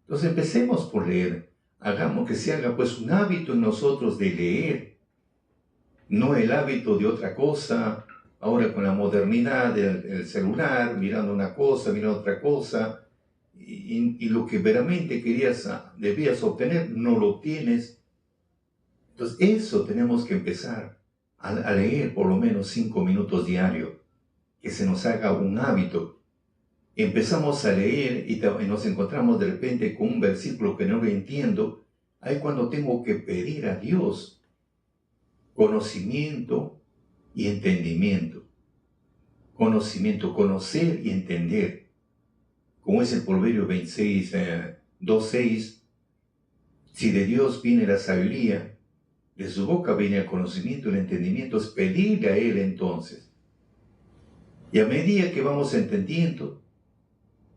Entonces empecemos por leer. Hagamos que se haga pues un hábito en nosotros de leer. No el hábito de otra cosa. Ahora con la modernidad del celular, mirando una cosa, mirando otra cosa. Y lo que verdaderamente debías obtener, no lo obtienes. Entonces eso tenemos que empezar a leer por lo menos 5 minutos diarios, que se nos haga un hábito. Empezamos a leer y nos encontramos de repente con un versículo que no lo entiendo. Ahí cuando tengo que pedir a Dios conocimiento y entendimiento. Conocimiento, conocer y entender. Como es el Proverbio 26, 2:6, si de Dios viene la sabiduría, de su boca viene el conocimiento, el entendimiento, es pedirle a Él entonces. Y a medida que vamos entendiendo,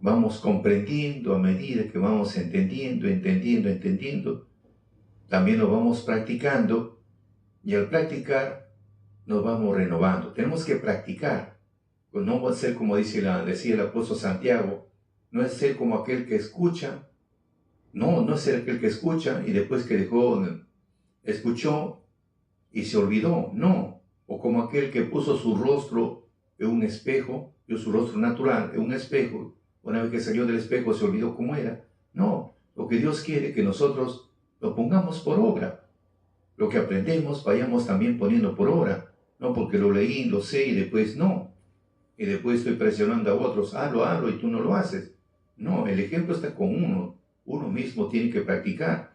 vamos comprendiendo, a medida que vamos entendiendo, también lo vamos practicando, y al practicar nos vamos renovando. Tenemos que practicar, pues no va a ser como decía el apóstol Santiago, no es ser como aquel que escucha, no es ser aquel que escucha y después que escuchó y se olvidó, no. O como aquel que puso su rostro en un espejo, vio su rostro natural en un espejo, una vez que salió del espejo se olvidó cómo era. No, lo que Dios quiere es que nosotros lo pongamos por obra. Lo que aprendemos vayamos también poniendo por obra, no porque lo leí, lo sé y después no. Y después estoy presionando a otros, hazlo y tú no lo haces. No, el ejemplo está con uno. Uno mismo tiene que practicar.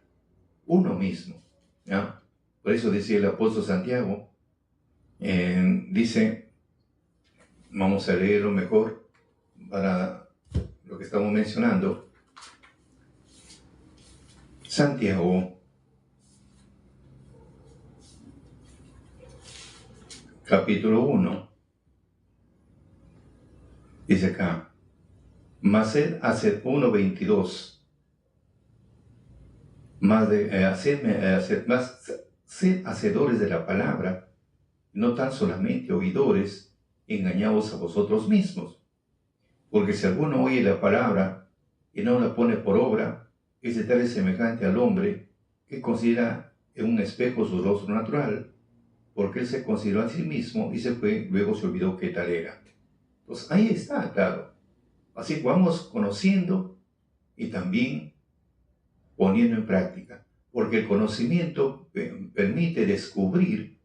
Uno mismo. ¿Ya? Por eso decía el apóstol Santiago, dice, vamos a leerlo mejor para lo que estamos mencionando. Santiago, capítulo 1, dice acá, mas sed 1:22, sed hacedores de la palabra, no tan solamente oidores, engañados a vosotros mismos. Porque si alguno oye la palabra y no la pone por obra, ese tal es semejante al hombre que considera en un espejo su rostro natural, porque él se consideró a sí mismo y se fue, luego se olvidó qué tal era. Pues ahí está, claro. Así vamos conociendo y también poniendo en práctica, porque el conocimiento permite descubrir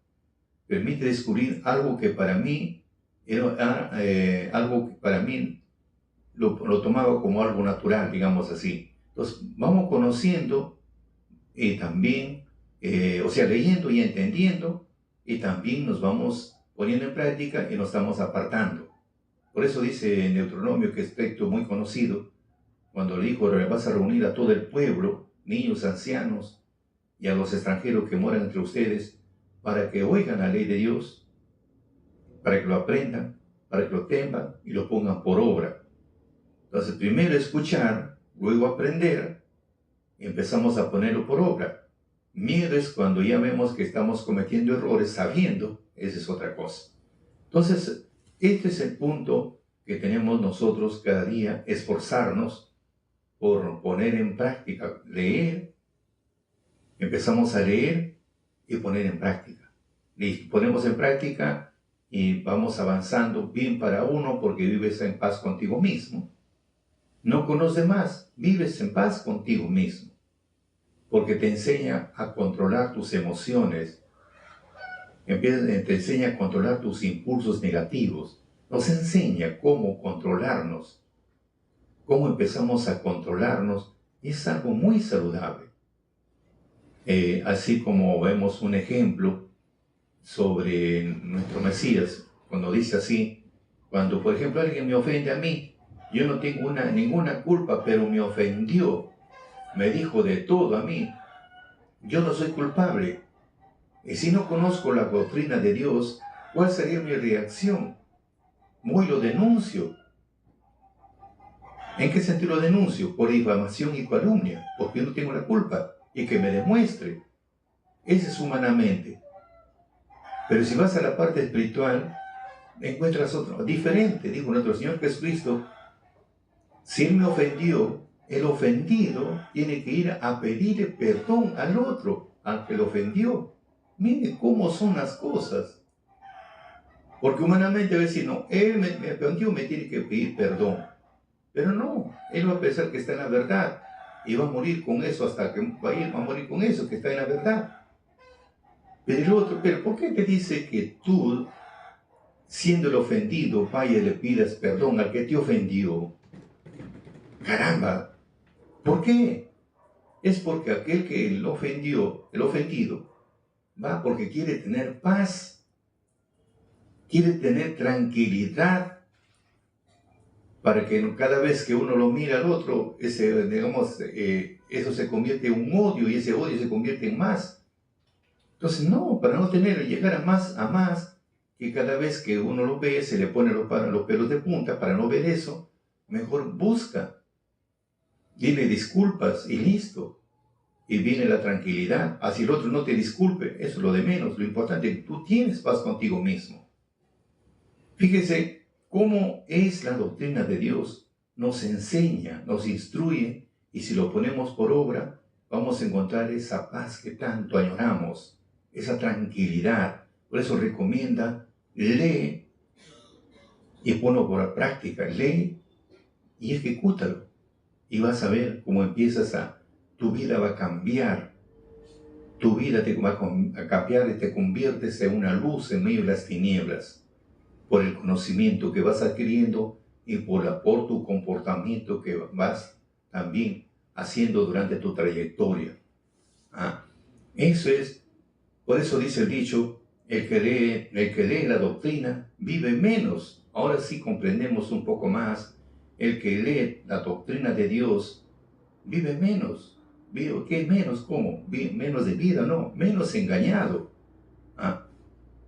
algo que para mí era algo que para mí lo tomaba como algo natural, digamos así. Entonces vamos conociendo y también, leyendo y entendiendo, y también nos vamos poniendo en práctica y nos estamos apartando. Por eso dice en Deuteronomio, que es texto muy conocido, cuando le dijo, vas a reunir a todo el pueblo, niños, ancianos, y a los extranjeros que moran entre ustedes, para que oigan la ley de Dios, para que lo aprendan, para que lo teman y lo pongan por obra. Entonces, primero escuchar, luego aprender, y empezamos a ponerlo por obra. Miedo es cuando ya vemos que estamos cometiendo errores sabiendo, esa es otra cosa. Entonces, este es el punto que tenemos nosotros cada día, esforzarnos por poner en práctica, leer, empezamos a leer y poner en práctica. Y ponemos en práctica y vamos avanzando bien para uno porque vives en paz contigo mismo. No con los demás, vives en paz contigo mismo. Porque te enseña a controlar tus emociones, te enseña a controlar tus impulsos negativos, nos enseña cómo controlarnos, cómo empezamos a controlarnos, y es algo muy saludable. Así como vemos un ejemplo sobre nuestro Mesías, cuando dice así, cuando por ejemplo alguien me ofende a mí, yo no tengo ninguna culpa, pero me ofendió, me dijo de todo a mí, yo no soy culpable. Y si no conozco la doctrina de Dios, ¿cuál sería mi reacción? Muy lo denuncio. ¿En qué sentido lo denuncio? Por difamación y calumnia, porque yo no tengo la culpa, y que me demuestre. Ese es humanamente. Pero si vas a la parte espiritual, encuentras otro, diferente, dijo nuestro Señor Jesucristo. Si Él me ofendió, el ofendido tiene que ir a pedirle perdón al otro, al que lo ofendió. Miren cómo son las cosas. Porque humanamente va a decir, no, él me ofendió, me tiene que pedir perdón. Pero no, él va a pensar que está en la verdad y va a morir con eso hasta que va a morir con eso, que está en la verdad. Pero el otro, pero ¿por qué te dice que tú, siendo el ofendido, vaya y le pidas perdón al que te ofendió? Caramba, ¿por qué? Es porque aquel que lo ofendió, el ofendido, va porque quiere tener paz, quiere tener tranquilidad, para que cada vez que uno lo mira al otro, eso se convierte en un odio y ese odio se convierte en más. Entonces, no, para no llegar a más, que cada vez que uno lo ve se le ponen los pelos de punta, para no ver eso, mejor busca, dile disculpas y listo. Y viene la tranquilidad. Así el otro no te disculpe, eso es lo de menos. Lo importante es que tú tienes paz contigo mismo. Fíjese cómo es la doctrina de Dios. Nos enseña, nos instruye, y si lo ponemos por obra, vamos a encontrar esa paz que tanto añoramos, esa tranquilidad. Por eso recomienda, lee y ponlo por práctica. Lee y ejecútalo. Y vas a ver cómo tu vida va a cambiar. Tu vida te va a cambiar y te conviertes en una luz en medio de las tinieblas. Por el conocimiento que vas adquiriendo y por tu comportamiento que vas también haciendo durante tu trayectoria. Eso es, por eso dice el dicho, el que lee la doctrina vive menos. Ahora sí comprendemos un poco más. El que lee la doctrina de Dios vive menos. ¿Qué menos? ¿Cómo? Menos de vida, no, menos engañado.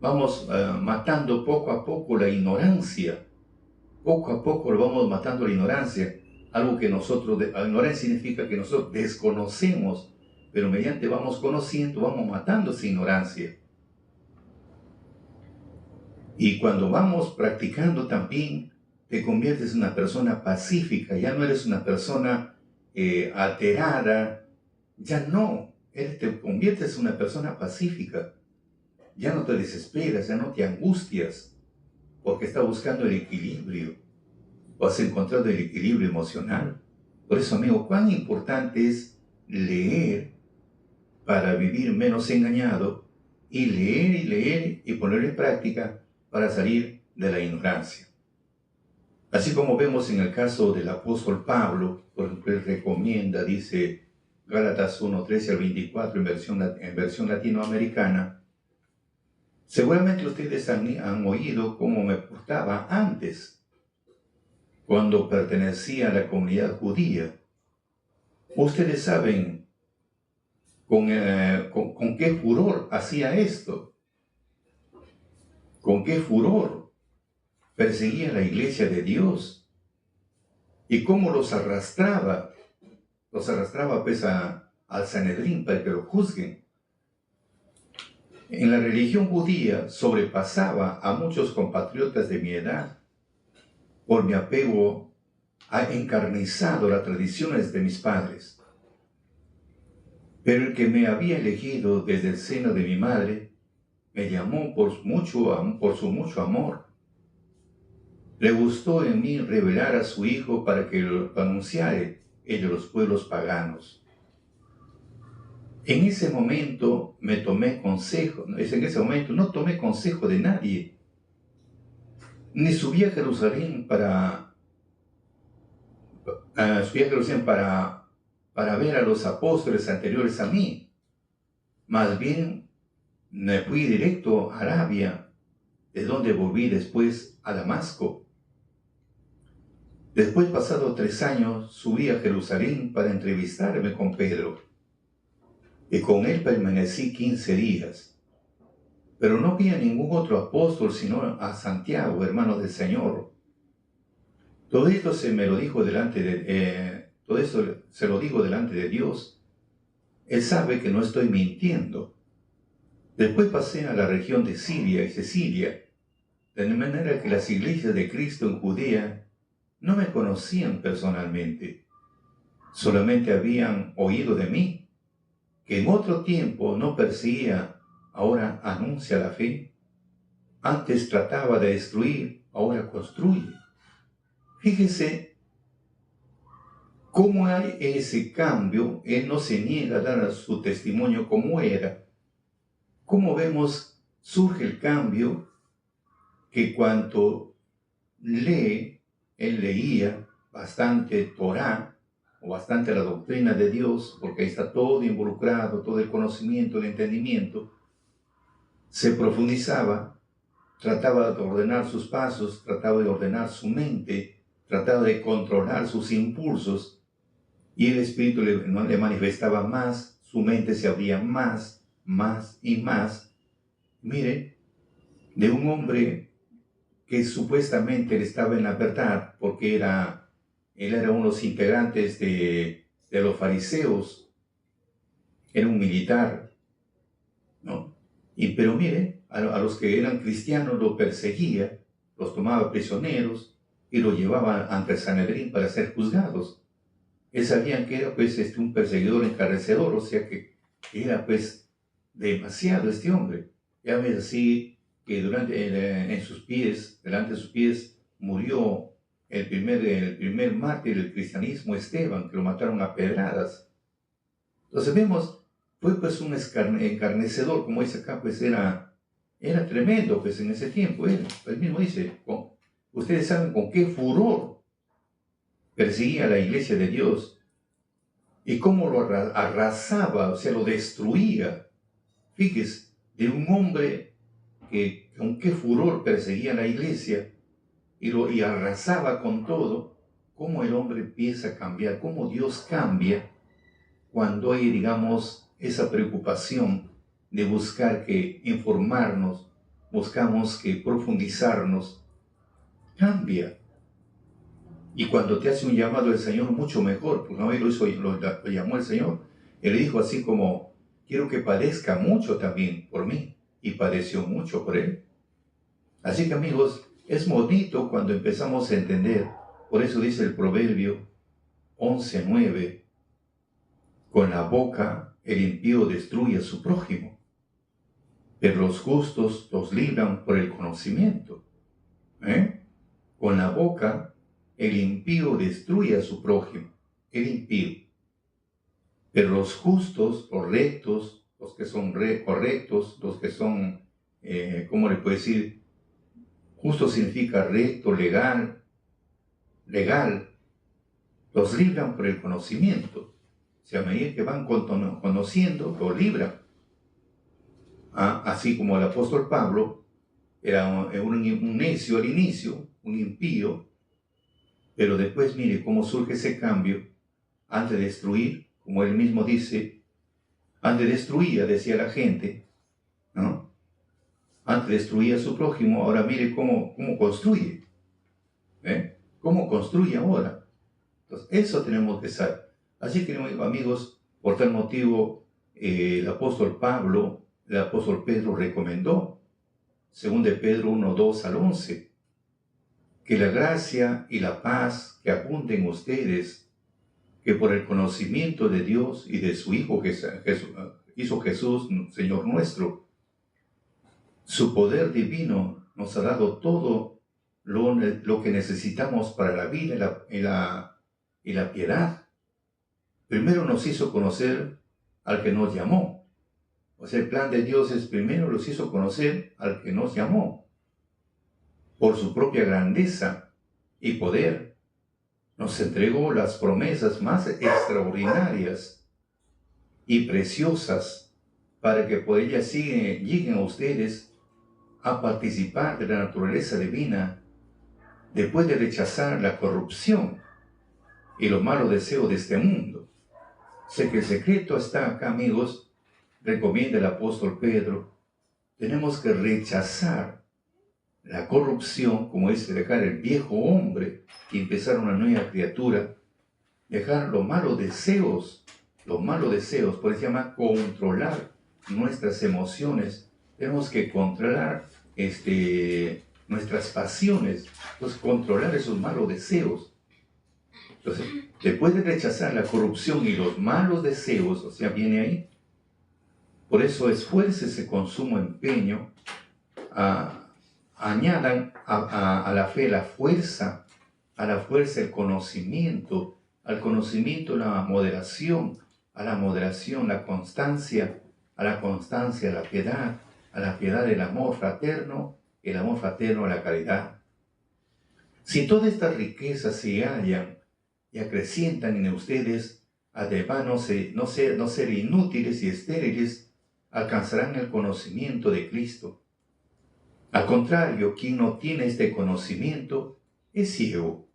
Vamos matando poco a poco la ignorancia. Poco a poco lo vamos matando la ignorancia. Algo que la ignorancia significa que nosotros desconocemos, pero mediante vamos conociendo, vamos matando esa ignorancia. Y cuando vamos practicando también, te conviertes en una persona pacífica, ya no eres una persona alterada, ya no, te conviertes en una persona pacífica. Ya no te desesperas, ya no te angustias, porque estás buscando el equilibrio, o has encontrado el equilibrio emocional. Por eso, amigo, cuán importante es leer para vivir menos engañado, y leer y poner en práctica para salir de la ignorancia. Así como vemos en el caso del apóstol Pablo, por ejemplo, él recomienda, dice Gálatas 1, 13 al 24 en versión latinoamericana, seguramente ustedes han oído cómo me portaba antes, cuando pertenecía a la comunidad judía. Ustedes saben con qué furor hacía esto, con qué furor perseguía la iglesia de Dios y cómo los arrastraba pues al Sanedrín para que lo juzguen. En la religión judía sobrepasaba a muchos compatriotas de mi edad por mi apego a encarnizado las tradiciones de mis padres. Pero el que me había elegido desde el seno de mi madre me llamó por su mucho amor. Le gustó en mí revelar a su Hijo para que lo anunciare entre los pueblos paganos. En ese momento no tomé consejo de nadie, ni subí a Jerusalén para ver a los apóstoles anteriores a mí. Más bien me fui directo a Arabia, de donde volví después a Damasco. Después, pasados 3 años, subí a Jerusalén para entrevistarme con Pedro, y con él permanecí 15 días. Pero no vi a ningún otro apóstol sino a Santiago, hermano del Señor. Todo esto se lo digo delante de Dios. Él sabe que no estoy mintiendo. Después pasé a la región de Siria y Cilicia, de manera que las iglesias de Cristo en Judea no me conocían personalmente. Solamente habían oído de mí, que en otro tiempo no perseguía, ahora anuncia la fe. Antes trataba de destruir, ahora construye. Fíjese cómo hay ese cambio. Él no se niega a dar su testimonio como era. Como vemos, surge el cambio que cuando él leía bastante Torá, o bastante la doctrina de Dios, porque ahí está todo involucrado, todo el conocimiento, el entendimiento, se profundizaba, trataba de ordenar sus pasos, trataba de ordenar su mente, trataba de controlar sus impulsos, y el Espíritu le manifestaba más, su mente se abría más y más. Mire, de un hombre que supuestamente él estaba en la verdad, porque él era uno de los integrantes de los fariseos, era un militar, ¿no? Pero mire, a los que eran cristianos lo perseguía, los tomaba prisioneros y los llevaba ante el Sanedrín para ser juzgados. Él sabían que era pues un perseguidor encarnecedor, o sea que era pues demasiado este hombre. Ya ves así que delante de sus pies murió el primer mártir del cristianismo, Esteban, que lo mataron a pedradas. Entonces vemos, fue pues un encarnecedor, como dice acá, pues era tremendo pues en ese tiempo. Él mismo dice, ustedes saben con qué furor perseguía a la iglesia de Dios y cómo lo arrasaba, o sea, lo destruía. Fíjese, de un hombre que con qué furor perseguía a la iglesia y arrasaba con todo, cómo el hombre empieza a cambiar, cómo Dios cambia cuando hay, digamos, esa preocupación de buscar que informarnos, buscamos que profundizarnos, cambia. Y cuando te hace un llamado el Señor, mucho mejor, porque no lo llamó el Señor, Él le dijo así como, quiero que padezca mucho también por mí, y padeció mucho por Él. Así que amigos, es bonito cuando empezamos a entender, por eso dice el Proverbio 11:9, con la boca el impío destruye a su prójimo, pero los justos los libran por el conocimiento. Con la boca el impío destruye a su prójimo, el impío. Pero los justos, los rectos, los que son correctos, los que son, ¿cómo le puedo decir? Justo significa recto, legal, los libran por el conocimiento. O sea, a medida que van conociendo, lo libran. Así como el apóstol Pablo era un necio al inicio, un impío, pero después mire cómo surge ese cambio. Antes de destruir, como él mismo dice, antes destruía, decía la gente, ¿no? Antes destruía a su prójimo, ahora mire cómo construye. ¿Cómo construye ahora? Entonces, eso tenemos que saber. Así que, amigos, por tal motivo, el apóstol Pablo el apóstol Pedro recomendó, según de Pedro 1, 2 al 11, que la gracia y la paz que abunden ustedes, que por el conocimiento de Dios y de su Hijo Jesús, Señor nuestro, su poder divino nos ha dado todo lo que necesitamos para la vida y la piedad. Primero nos hizo conocer al que nos llamó. O sea, el plan de Dios es primero los hizo conocer al que nos llamó. Por su propia grandeza y poder, nos entregó las promesas más extraordinarias y preciosas para que por ellas lleguen a ustedes a participar de la naturaleza divina después de rechazar la corrupción y los malos deseos de este mundo. Sé que el secreto está acá, amigos, recomienda el apóstol Pedro. Tenemos que rechazar la corrupción, como dice, dejar el viejo hombre y empezar una nueva criatura, dejar los malos deseos, por eso se llama controlar nuestras emociones. Tenemos que controlar nuestras pasiones, entonces controlar esos malos deseos. Entonces, después de rechazar la corrupción y los malos deseos, o sea, viene ahí, por eso esfuércese con sumo empeño, añadan a la fe la fuerza, a la fuerza el conocimiento, al conocimiento la moderación, a la moderación la constancia, a la constancia la piedad, a la piedad el amor fraterno a la caridad. Si todas estas riquezas se hallan y acrecientan en ustedes, además no ser inútiles y estériles, alcanzarán el conocimiento de Cristo. Al contrario, quien no tiene este conocimiento es ciego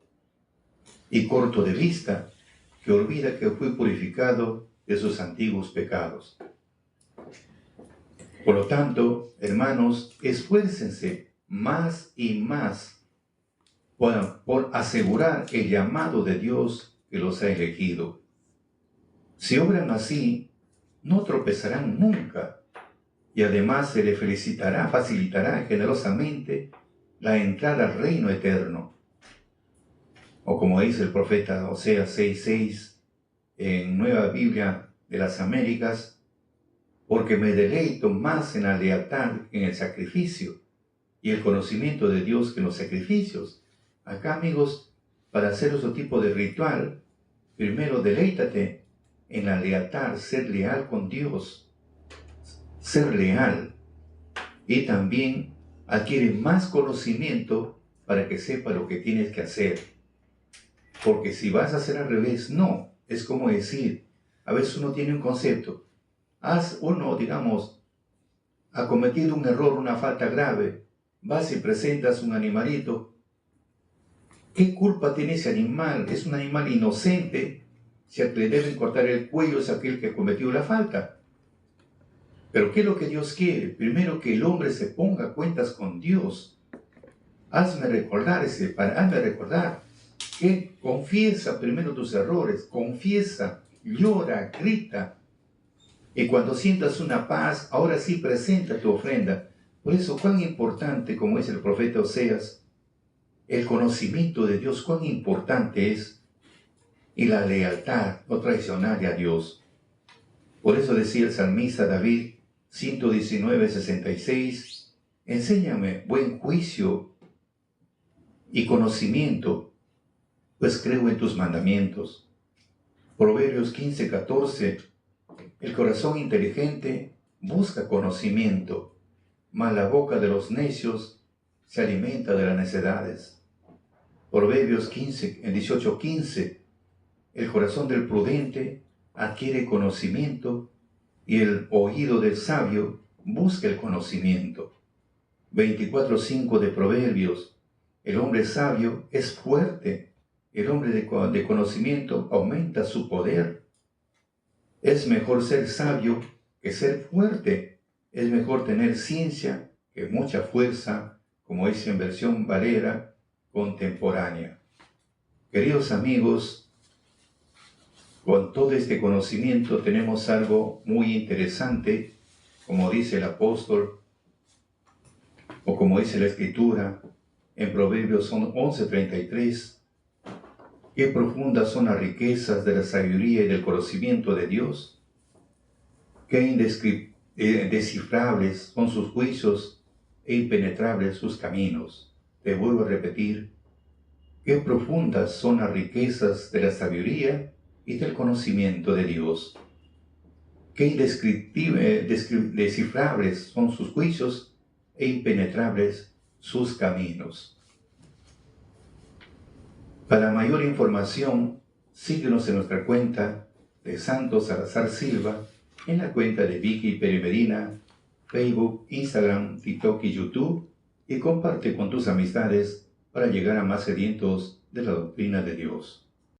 y corto de vista, que olvida que fue purificado de sus antiguos pecados. Por lo tanto, hermanos, esfuércense más y más por asegurar el llamado de Dios que los ha elegido. Si obran así, no tropezarán nunca, y además se les facilitará generosamente la entrada al reino eterno. O como dice el profeta Oseas 6:6 en Nueva Biblia de las Américas, porque me deleito más en la lealtad que en el sacrificio, y el conocimiento de Dios que en los sacrificios. Acá, amigos, para hacer otro tipo de ritual, primero deleítate en la lealtad, ser leal con Dios, ser leal, y también adquiere más conocimiento para que sepa lo que tienes que hacer. Porque si vas a hacer al revés, no. Es como decir, a veces uno tiene un concepto. Digamos, ha cometido un error, una falta grave. Vas y presentas un animalito. ¿Qué culpa tiene ese animal? Es un animal inocente. Si al que le deben cortar el cuello es aquel que cometió la falta. Pero ¿qué es lo que Dios quiere? Primero que el hombre se ponga a cuentas con Dios. Hazme recordar que confiesa primero tus errores, confiesa, llora, grita. Y cuando sientas una paz, ahora sí presenta tu ofrenda. Por eso, cuán importante, como dice el profeta Oseas, el conocimiento de Dios, cuán importante es, y la lealtad, no traicionar a Dios. Por eso decía el salmista David, 119:66, enséñame buen juicio y conocimiento, pues creo en tus mandamientos. Proverbios 15:14, el corazón inteligente busca conocimiento, mas la boca de los necios se alimenta de las necedades. Proverbios 18:15, el corazón del prudente adquiere conocimiento y el oído del sabio busca el conocimiento. 24:5 de Proverbios, el hombre sabio es fuerte, el hombre de conocimiento aumenta su poder. Es mejor ser sabio que ser fuerte, es mejor tener ciencia que mucha fuerza, como dice en versión Valera contemporánea. Queridos amigos, con todo este conocimiento tenemos algo muy interesante, como dice el apóstol, o como dice la Escritura, en Proverbios 11:33, qué profundas son las riquezas de la sabiduría y del conocimiento de Dios, qué indescifrables son sus juicios e impenetrables sus caminos. Te vuelvo a repetir, qué profundas son las riquezas de la sabiduría y del conocimiento de Dios. Qué indescifrables son sus juicios e impenetrables sus caminos. Para mayor información, síguenos en nuestra cuenta de Santo Salazar Silva, en la cuenta de Vicky Pérez Medina, Facebook, Instagram, TikTok y YouTube, y comparte con tus amistades para llegar a más sedientos de la doctrina de Dios.